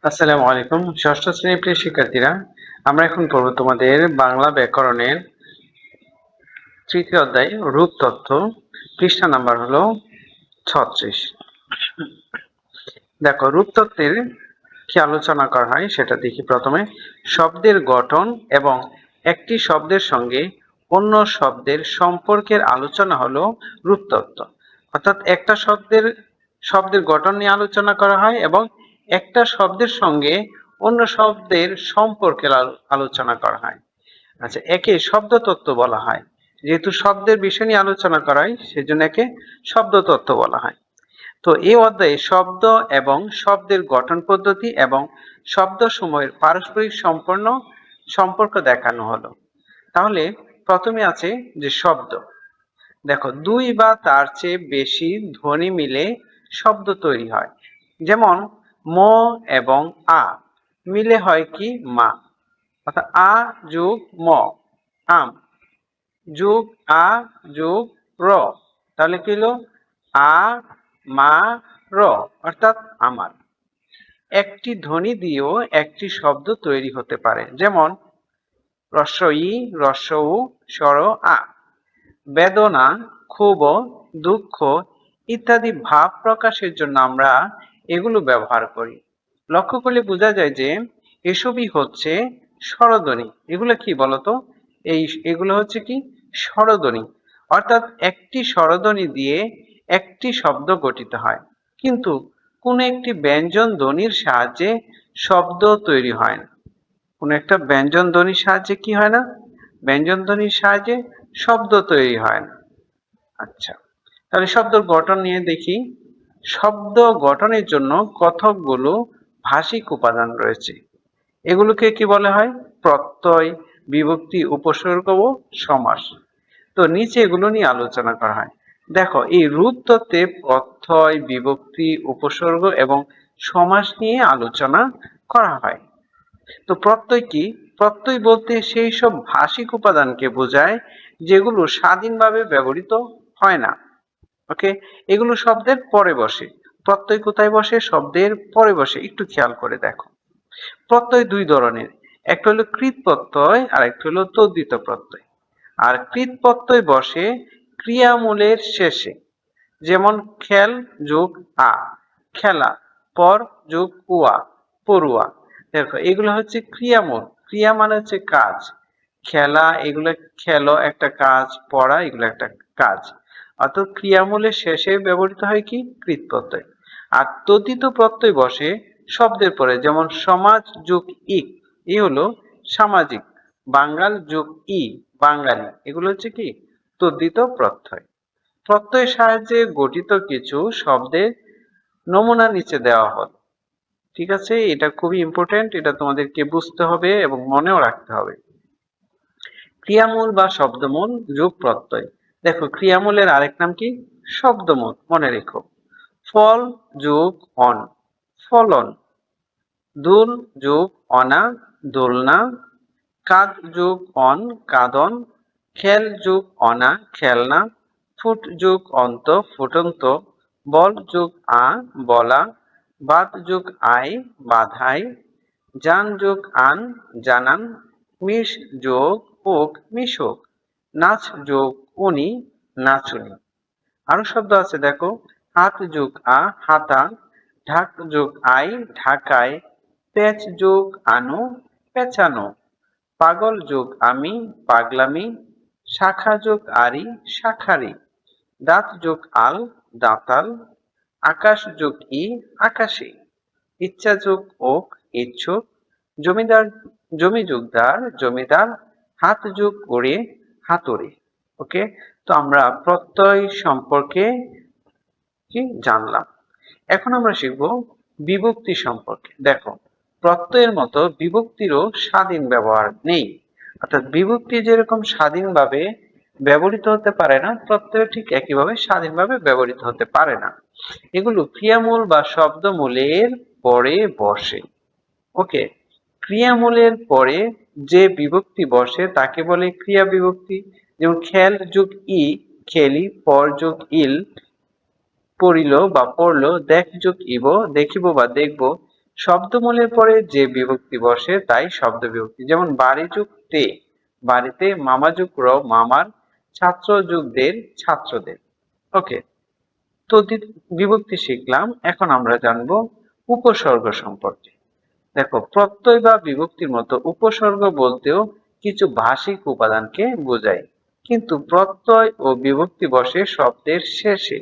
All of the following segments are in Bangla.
আসসালামু আলাইকুম। ষষ্ঠ শ্রেণীর প্রিয় শিক্ষার্থীরা, আমরা এখন পড়ব তোমাদের বাংলা ব্যাকরণের তৃতীয় অধ্যায় রূপতত্ত্ব। পৃষ্ঠা নাম্বার হলো 36। দেখো, রূপতত্ত্বের কি আলোচনা করা হয় সেটা দেখি। প্রথমে শব্দের গঠন এবং একটি শব্দের সঙ্গে অন্য শব্দের সম্পর্কের আলোচনা হলো রূপতত্ত্ব। অর্থাৎ একটা শব্দের গঠন নিয়ে আলোচনা করা হয় এবং একটা শব্দের সঙ্গে অন্য শব্দের সম্পর্কের আলোচনা করা হয়। আচ্ছা, একে শব্দতত্ত্ব বলা হয়। যেহেতু শব্দের বিষয় নিয়ে আলোচনা করা হয়, সেজন্য একে শব্দতত্ত্ব বলা হয়। তো এই অধ্যায়ে শব্দ এবং শব্দের গঠন পদ্ধতি এবং শব্দসমূহের পারস্পরিক সম্পর্ক দেখানো হলো। তাহলে প্রথমে আছে যে শব্দ। দেখো, দুই বা তার চেয়ে বেশি ধ্বনি মিলে শব্দ তৈরি হয়। যেমন ম এবং আ মিলে হয় কি মা, অর্থাৎ আ যোগ ম, আম, যোগ আ যোগ র, তাহলে কি হলো আ মা র, অর্থাৎ আমার। একটি ধ্বনি দিয়েও একটি শব্দ তৈরি হতে পারে। যেমন হ্রস্ব ই, হ্রস্ব উ, স্বর আ। বেদনা, ক্ষোভ, দুঃখ ইত্যাদি ভাব প্রকাশের জন্য আমরা এগুলো ব্যবহার করি। লক্ষ্য করলে বোঝা যায় যে এসবই হচ্ছে স্বরধ্বনি। এগুলো কি বলতো? এগুলো হচ্ছে কি স্বরধ্বনি। অর্থাৎ একটি স্বরধ্বনি দিয়ে একটি শব্দ গঠিত হয়, কিন্তু কোন একটি ব্যঞ্জন ধ্বনির সাহায্যে শব্দ তৈরি হয় না। কোন একটা ব্যঞ্জন ধ্বনির সাহায্যে কি হয় না? ব্যঞ্জন ধ্বনির সাহায্যে শব্দ তৈরি হয় না। আচ্ছা, তাহলে শব্দ গঠন নিয়ে দেখি। শব্দ গঠনের জন্য কতকগুলো ভাষিক উপাদান রয়েছে। এগুলোকে কি বলা হয়? প্রত্যয়, বিভক্তি, উপসর্গ ও সমাস। তো নিচে এগুলো নিয়ে আলোচনা করা হয়। দেখো, এই রূপতত্ত্বে প্রত্যয়, বিভক্তি, উপসর্গ এবং সমাস নিয়ে আলোচনা করা হয়। তো প্রত্যয় কি? প্রত্যয় বলতে সেই সব ভাষিক উপাদানকে বোঝায় যেগুলো স্বাধীনভাবে ব্যবহৃত হয় না। ওকে, এগুলো শব্দের পরে বসে। প্রত্যয় কোথায় বসে? শব্দের পরে বসে। একটু খেয়াল করে দেখো। প্রত্যয় দুই ধরনের, একটা হলো কৃৎ প্রত্যয় আর একটা হলো তদ্ধিত প্রত্যয়। আর কৃৎ প্রত্যয় বসে ক্রিয়ামূলের শেষে। যেমন খেল যোগ আ, খেলা, পর যোগ উয়া, পড়ুয়া। দেখো, এগুলো হচ্ছে ক্রিয়ামূল। ক্রিয়া মানে হচ্ছে কাজ। খেলা, এগুলো খেলো একটা কাজ, পড়া এগুলো একটা কাজ। অর্থাৎ ক্রিয়ামূলের শেষে ব্যবহৃত হয় কি কৃৎ প্রত্যয়। আর তদ্ধিত প্রত্যয় বসে শব্দের পরে। যেমন সমাজ যোগ ইক, এই হলো সামাজিক। বাঙাল যোগ ই, বাঙালি, এগুলো হচ্ছে কি তদ্ধিত প্রত্যয়। প্রত্যয়ের সাহায্যে গঠিত কিছু শব্দের নমুনা নিচে দেওয়া হলো। ঠিক আছে, এটা খুবই ইম্পর্টেন্ট, এটা তোমাদেরকে বুঝতে হবে এবং মনেও রাখতে হবে। ক্রিয়ামূল বা শব্দমূল যোগ প্রত্যয়। দেখো, ক্রিয়ামূলের আরেক নাম কি? শব্দমূল, মনে রেখো। ফল যোগ অন, ফলন। দুল যোগ অনা, দোলনা। কাঁদ যোগ অন, কাঁদন। খেল যোগ অনা, খেলনা। ফুট যোগ অন্ত, ফুটন্ত। বল যোগ আ, বলা। বাদ যোগ আয়, বাধাই। জান যোগ আন, জানান। মিশ যোগ ওক, মিশক। নাচ যোগ উনি, নাচুনি। আরো শব্দ আছে, দেখো। হাত যোগ আ, হাতা। ঢাক যোগ আই, ঢাকায়। পেঁচ যোগ আনো, পেঁচানো। পাগল যোগ আমি, পাগলামি। শাখা যোগ আরি, শাখারি। দাঁত যোগ আল, দাঁতাল। আকাশ যোগ ই, আকাশী। ইচ্ছা যোগ ওক, ইচ্ছুক। জমিদার, জমি যোগ দার, জমিদার। হাত যোগ করে, হাতুড়ি। ওকে, তো আমরা প্রত্যয় সম্পর্কে কি জানলাম। এখন আমরা শিখব বিভক্তি সম্পর্কে। দেখো, প্রত্যয়ের মতো বিভক্তিরও স্বাধীন ব্যবহার নেই। অর্থাৎ বিভক্তি যেরকম স্বাধীনভাবে ব্যবহৃত হতে পারে না, প্রত্যয় ঠিক একইভাবে স্বাধীনভাবে ব্যবহৃত হতে পারে না। এগুলো ক্রিয়ামূল বা শব্দমূলের পরে বসে। ওকে, ক্রিয়ামূলের পরে যে বিভক্তি বসে তাকে বলে ক্রিয়া বিভক্তি। যেমন খেল যোগ ই, খেলি। পর যোগ ইল, পড়িল বা পড়লো। দেখ যোগ ইব, দেখিব বা দেখব। শব্দমূলের পরে যে বিভক্তি বসে তাই শব্দ বিভক্তি। যেমন বাড়ি যুগ তে, বাড়িতে, মামা যুগ র, মামার, ছাত্র যুগ দের, ছাত্রদের। ওকে, তো বিভক্তি শিখলাম। এখন আমরা জানবো উপসর্গ সম্পর্কে। দেখো, প্রত্যয় বা বিভক্তির মতো উপসর্গ বলতেও কিছু ভাষিক উপাদানকে বোঝায়, কিন্তু প্রত্যয় ও বিভক্তি বসে শব্দের শেষে।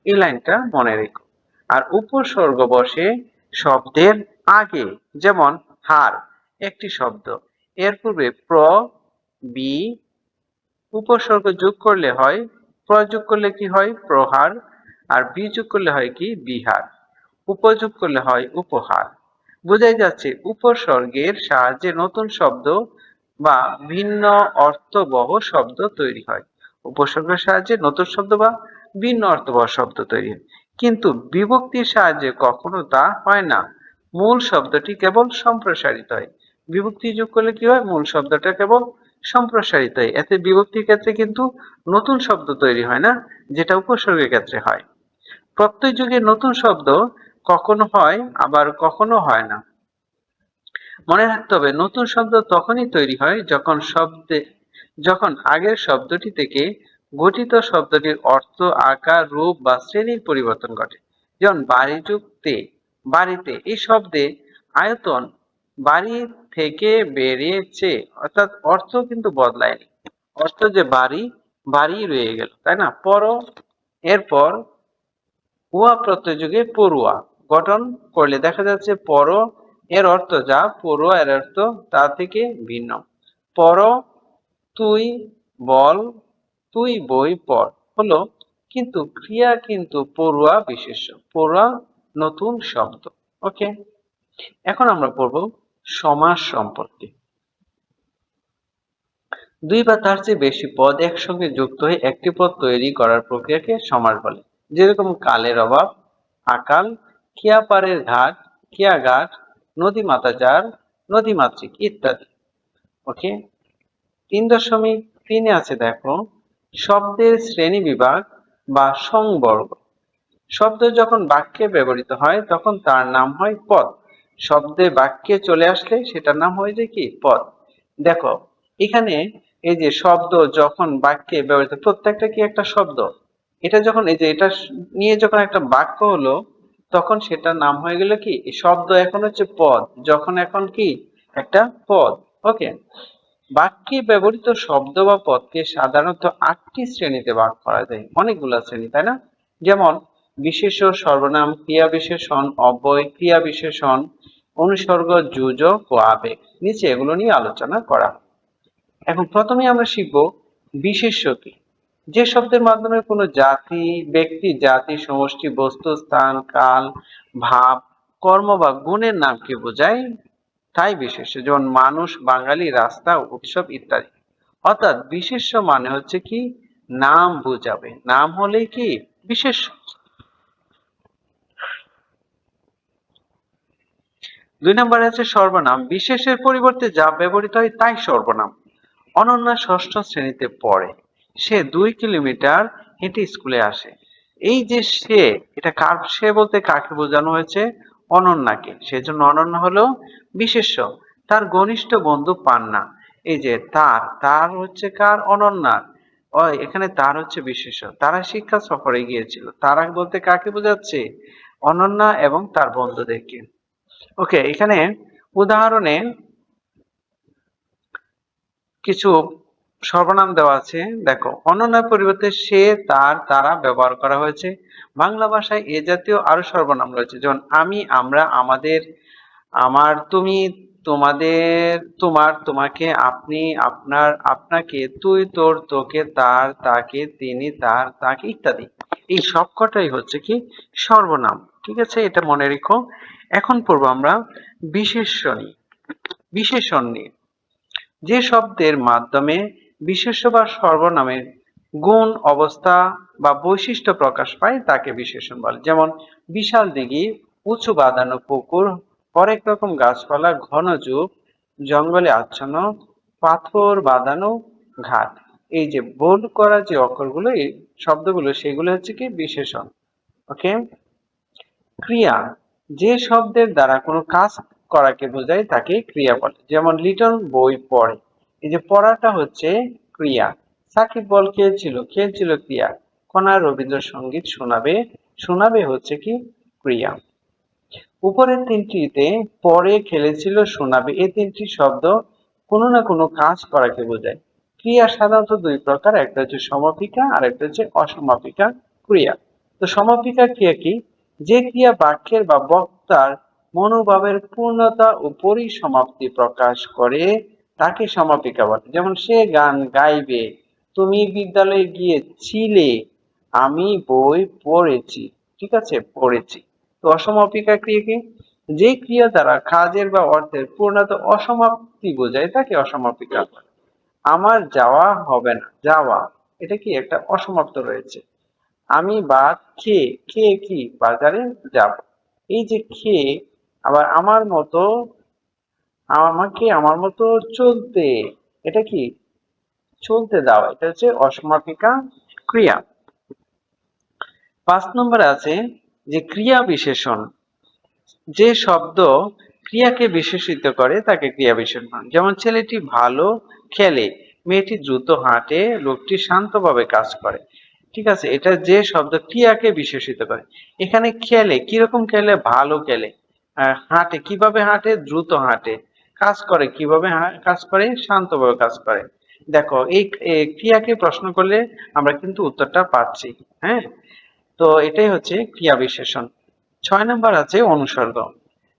এই লাইনটা মনে রেখো। আর উপসর্গ বসে শব্দের আগে। যেমন হার একটি শব্দ, এর পূর্বে প্র, বি উপসর্গ যোগ করলে হয়, প্রযোগ করলে কি হয় প্রহার, আর বিযোগ করলে হয় কি বিহার, উপযোগ করলে হয় উপহার। বোঝাই যাচ্ছে উপসর্গের সাহায্যে নতুন শব্দ বা ভিন্ন অর্থবহ শব্দ তৈরি হয়। উপসর্গের সাহায্যে নতুন শব্দ বা ভিন্ন অর্থবহ শব্দ তৈরি হয়, কিন্তু বিভক্তির সাহায্যে কখনো তা হয় না। মূল শব্দটি কেবল সম্প্রসারিত হয়। বিভক্তি যোগ করলে কি হয়, মূল শব্দটা কেবল সম্প্রসারিত হয়। এতে বিভক্তির ক্ষেত্রে কিন্তু নতুন শব্দ তৈরি হয় না, যেটা উপসর্গের ক্ষেত্রে হয়। প্রত্যয় যুগে নতুন শব্দ কখনো হয়, আবার কখনো হয় না। মনে রাখতে হবে, নতুন শব্দ তখনই তৈরি হয় যখন আগের শব্দটি থেকে গঠিত শব্দটির অর্থ, আকার, রূপ বা শ্রেণীর পরিবর্তন ঘটে। যেমন বাড়ি যুগ তে, বাড়িতে এই শব্দে আয়তন বাড়ি থেকে বেরিয়েছে, অর্থাৎ অর্থ কিন্তু বদলায়নি। অর্থ যে বাড়ি, বাড়ি রয়ে গেল, তাই না? এরপর উহা প্রত্যয় যুগে পড়ুয়া গঠন করলে দেখা যাচ্ছে পর এর অর্থ যা, পড়ুয়া এর অর্থ তা থেকে ভিন্ন। পর, তুই বল, তুই বই পড় হলো, কিন্তু ক্রিয়া কিন্তু পড়ুয়া বিশেষ্য, পড়ুয়া নতুন শব্দ। ওকে, এখন আমরা পড়ব সমাস সম্পর্কে। দুই বা তার চেয়ে বেশি পদ একসঙ্গে যুক্ত হয়ে একটি পদ তৈরি করার প্রক্রিয়াকে সমাস বলে। যেরকম কালের অভাব, আকাল, খিয়াপাড়ের ঘাট, খিয়াঘাট, নদী মাতাচার, নদীমাতৃক ইত্যাদি। ওকে, 3.3 আছে দেখো, শব্দের শ্রেণী বিভাগ বা সংবর্গ। শব্দ যখন বাক্যে ব্যবহৃত হয় তখন তার নাম হয় পদ। শব্দে বাক্যে চলে আসলে সেটার নাম হয়ে যায় কি পদ। দেখো, এখানে এই যে শব্দ যখন বাক্যে ব্যবহৃত, প্রত্যেকটা কি একটা শব্দ। এটা যখন এই যে এটা নিয়ে যখন একটা বাক্য হলো, তখন সেটার নাম হয়ে গেল কি শব্দ। এখন হচ্ছে পদ, যখন এখন কি একটা পদ। ওকে, বাক্যে ব্যবহৃত শব্দ বা পদকে সাধারণত 8টি শ্রেণীতে ভাগ করা যায়। অনেকগুলা শ্রেণী, তাই না? যেমন বিশেষ্য, সর্বনাম, ক্রিয়া বিশেষণ, অব্যয়, ক্রিয়া বিশেষণ, অনুসর্গ, যোজক ও আবেগ। নিচে এগুলো নিয়ে আলোচনা করা। এখন প্রথমে আমরা শিখব বিশেষ্য কি। যে শব্দের মাধ্যমে কোনো জাতি, ব্যক্তি, জাতি, সমষ্টি, বস্তু, স্থান, কাল, ভাব, কর্ম বা গুণের নামকে বোঝায়, তাই বিশেষ্য। যেমন মানুষ, বাঙালি, রাস্তা, উৎসব ইত্যাদি। অর্থাৎ বিশেষ্য মানে হচ্ছে কি নাম বোঝাবে, নাম হলেই কি বিশেষ্য। 2 নম্বরে আছে সর্বনাম। বিশেষের পরিবর্তে যা ব্যবহৃত হয় তাই সর্বনাম। অনন্যা ষষ্ঠ শ্রেণীতে পড়ে, সে 2 কিলোমিটার হেঁটে স্কুলে আসে। এই যে সে, এটা কার সে বলতে কাকে বোঝানো হয়েছে? অনন্যাকে। সেজন্য অনন্যা হলো বিশেষ্য। তার ঘনিষ্ঠ বন্ধু পান্না। এই যে তার, তার হচ্ছে কার? অনন্যার। এখানে তার হচ্ছে বিশেষ্য। তারা শিক্ষা সফরে গিয়েছিল। তারা বলতে কাকে বোঝাচ্ছে? অনন্যা এবং তার বন্ধুদেরকে। ওকে, এখানে উদাহরণে কিছু সর্বনাম দেওয়া আছে। দেখো, অনন্যার পরিবর্তে সে, তার, তারা ব্যবহার করা হয়েছে। বাংলা ভাষায় এ জাতীয় আরো সর্বনাম রয়েছে, যেমন আমি, আমরা, আমাদের, আমার, তুমি, তোমাদের, তোমার, তোমাকে, আপনি, আপনার, আপনাকে, তুই, তোর, তোকে, তার, তাকে, তিনি, তার, তাকে ইত্যাদি। এই সবকটাই হচ্ছে কি সর্বনাম। ঠিক আছে, এটা মনে রেখো। এখন পড়বো আমরা বিশেষণ নিয়ে। যে শব্দের মাধ্যমে বিশেষ্য বা সর্বনামের গুণ, অবস্থা বা বৈশিষ্ট্য প্রকাশ পায় তাকে বিশেষণ বলে। যেমন বিশাল দিঘি, উঁচু বাঁধানো পুকুর, হরেক রকম গাছপালা, ঘন ঝোপ, জঙ্গলে আচ্ছন্ন, পাথর বাঁধানো ঘাট। এই যে বোল্ড করা যে অক্ষরগুলো, এই শব্দগুলো, সেগুলো হচ্ছে কি বিশেষণ। ওকে, ক্রিয়া। যে শব্দের দ্বারা কোনো কাজ করাকে বোঝায় তাকে ক্রিয়া বলে। যেমন লিটন বই পড়ে, এই যে পড়াটা হচ্ছে ক্রিয়া। সাকিব বল খেলছিল, খেলছিল ক্রিয়া। কণা রবীন্দ্রসঙ্গীত শোনাবে, শোনাবে হচ্ছে কি ক্রিয়া। উপরের তিনটিতে পড়ে, খেলেছিল, শোনাবে এই তিনটি শব্দ কোনো না কোনো কাজ করাকে বোঝায়। ক্রিয়া সাধারণত দুই প্রকার, একটা হচ্ছে সমাপিকা আর একটা হচ্ছে অসমাপিকা ক্রিয়া। তো সমাপিকা ক্রিয়া কি? যে ক্রিয়া বাক্যের বা বক্তার মনোভাবের পূর্ণতা ও পরিসমাপ্তি প্রকাশ করে তাকে সমাপিকা বলে। যেমন সে গান গাইবে, তুমি বিদ্যালয়ে গিয়েছিলে, আমি বই পড়েছি। ঠিক আছে, পড়েছি। তো অসমাপিকা ক্রিয়া কি? যে ক্রিয়া দ্বারা কাজের বা অর্থের পূর্ণতা অসমাপ্তি বোঝায় তাকে অসমাপিকা বলে। আমার যাওয়া হবে না, যাওয়া এটা কি একটা অসমাপ্ত রয়েছে। আমি ভাত খেয়ে, খেয়ে কি বাজারে যাব, এই যে খেয়ে। আবার আমার মতো, আমাকে আমার মতো চলতে, এটা কি চলতে দেওয়া, এটা হচ্ছে অসমাপিকা ক্রিয়া। 5 নম্বরে আছে যে ক্রিয়া বিশেষণ। যে শব্দ ক্রিয়াকে বিশেষিত করে তাকে ক্রিয়া বিশেষণ। যেমন ছেলেটি ভালো খেলে, মেয়েটি দ্রুত হাঁটে, লোকটি শান্তভাবে কাজ করে। ঠিক আছে, এটা যে শব্দ ক্রিয়াকে বিশেষিত করে। এখানে খেলে, কিরকম খেলে? ভালো খেলে। হাঁটে, কিভাবে হাঁটে? দ্রুত হাঁটে। কাজ করে, কিভাবে কাজ করে? শান্তভাবে কাজ করে। দেখো, এই ক্রিয়াকে প্রশ্ন করলে আমরা কিন্তু উত্তরটা পাচ্ছি। হ্যাঁ, তো এটাই হচ্ছে ক্রিয়া বিশেষণ। 6 নম্বর আছে অনুসর্গ।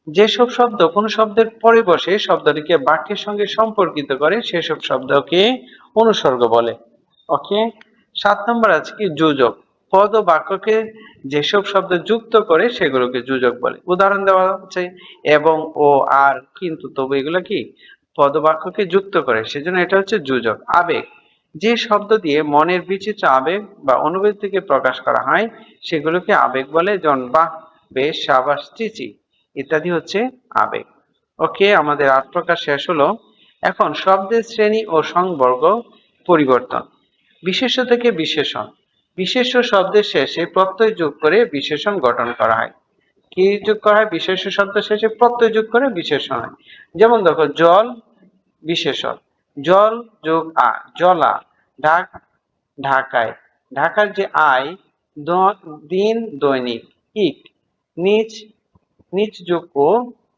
যেসব শব্দ কোন শব্দের পরে বসে শব্দটিকে বাক্যের সঙ্গে সম্পর্কিত করে সেসব শব্দকে অনুসর্গ বলে। ওকে। 7 নম্বর আছে কি যোজক। পদ ও বাক্যকে যেসব শব্দ যুক্ত করে সেগুলোকে যোজক বলে। উদাহরণ দেওয়া হচ্ছে এবং, ও, আর, কিন্তু, তবু, এগুলো কি পদ ও বাক্যকে যুক্ত করে, সেজন্য এটা হচ্ছে যোজক। আবেগ। যে শব্দ দিয়ে মনের বিচিত্র আবেগ বা অনুভূতিকে প্রকাশ করা হয় সেগুলোকে আবেগ বলে। যেমন বাহ, বেশ, সাবাস, চিচি ইত্যাদি হচ্ছে আবেগ। ওকে, আমাদের 8 প্রকার শেষ হলো। এখন শব্দের শ্রেণী ও সংবর্গ পরিবর্তন। বিশেষ্য থেকে বিশেষণ। বিশেষ্য শব্দের শেষে প্রত্যয় যোগ করে বিশেষণ গঠন করা হয়। কি যোগ করা হয়? বিশেষ্য শব্দের শেষে প্রত্যয় যোগ করে বিশেষণ হয়। যেমন দেখো, জল বিশেষণ, জল যোগ আ, জলা। ঢাক, ঢাকায়, ঢাকার যে আয়, দিন, দৈনিক। ইট, নিচ, নিচ যোগ ও,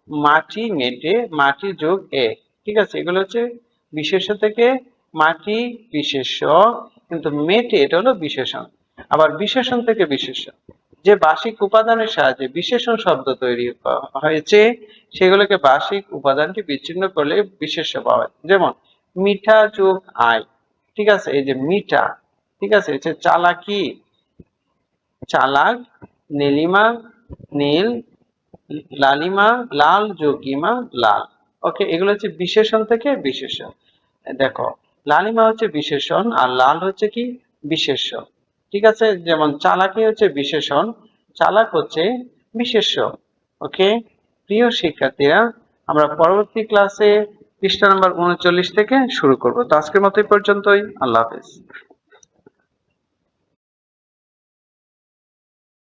মাটি, মেটে, মাটি যোগ এ। ঠিক আছে, এগুলো হচ্ছে বিশেষ্য থেকে মাটি বিশেষ্য, কিন্তু মেটে এটা হলো বিশেষণ। আবার বিশেষণ থেকে বিশেষ্য, যে বার্ষিক উপাদানের সাহায্যে বিশেষণ শব্দ তৈরি হয়েছে সেগুলোকে বার্ষিক উপাদানকে বিচ্ছিন্ন করলে বিশেষ্য পাওয়া যায়। যেমন মিঠা যোগ আয়। ঠিক আছে, এই যে মিঠা। ঠিক আছে, হচ্ছে চালাকি, চালাক, নীলিমা, নীল, লালিমা, লাল যোগ ইমা, লাল। ওকে, এগুলো হচ্ছে বিশেষণ থেকে বিশেষণ। দেখো, লালিমা হচ্ছে বিশেষণ আর লাল হচ্ছে কি বিশেষ্য। ঠিক আছে, যেমন চালাকি হচ্ছে বিশেষণ, চালাক হচ্ছে বিশেষ্য। ওকে, প্রিয় শিক্ষার্থীরা, আমরা পরবর্তী ক্লাসে পৃষ্ঠা নাম্বার 39 থেকে শুরু করব। তো আজকের মতো এই পর্যন্তই। আল্লাহ হাফেজ।